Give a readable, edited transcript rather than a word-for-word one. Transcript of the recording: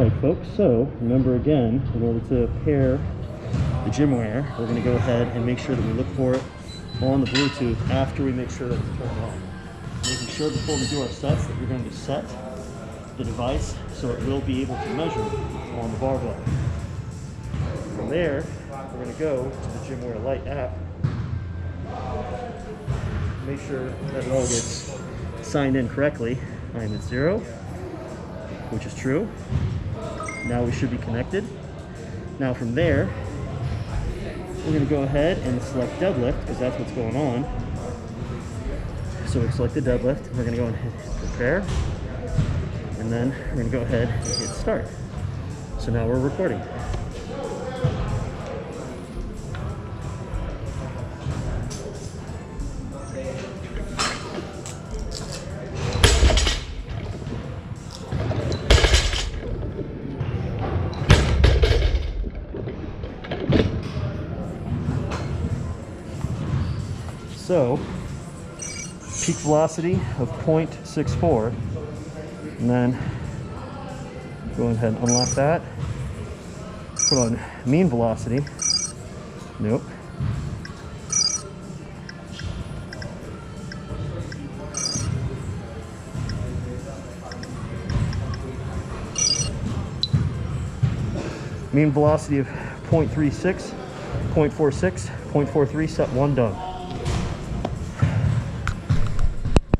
Alright folks, so remember again, in order to pair the gym wear, we're going to go ahead and make sure that we look for it on the Bluetooth after we make sure that it's turned on. Making sure before we do our sets that you're going to set the device so it will be able to measure on the barbell. From there, we're going to go to the GymWear Lite app. Make sure that it all gets signed in correctly. I am at 0, which is true. Now we should be connected. Now from there, we're going to go ahead and select deadlift because that's what's going on. So we select the deadlift. We're going to go and hit prepare. And then we're going to go ahead and hit start. So now we're recording. So, peak velocity of 0.64, and then go ahead and unlock that. Put on mean velocity. Nope. Mean velocity of 0.36, 0.46, 0.43, set 1 done.